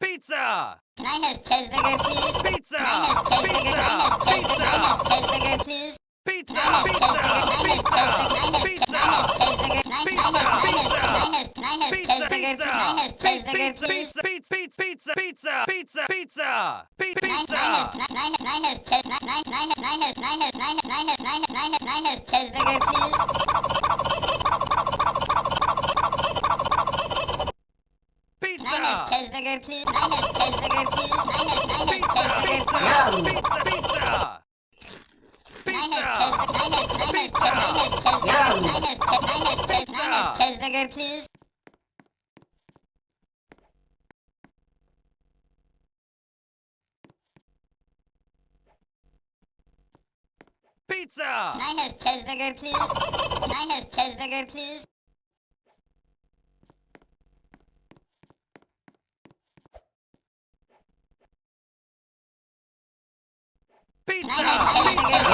Pizza! Can I have cheeseburger, please? Pizza! Can I have cheeseburger? Can I have cheeseburger? Can I have cheeseburger, please? Pizza! Can I have Pizza! cheeseburger? Can I have Pizza! cheeseburger? Can I have Pizza! cheeseburger? Can I have Pizza! cheeseburger? Pizza! Can I have cheeseburger, please? Pizza! Pizza! Pizza! Can I Pizza! have cheeseburger, please? Can I have Pizza! cheeseburger, please? Can I have cheeseburger, please? Can I have Pizza! cheeseburger, please? Pizza! Can I Pizza! have cheeseburger, please? Pizza! Can I have cheeseburger, please? Can I have cheeseburger, please? Pizza! Can I have cheeseburger,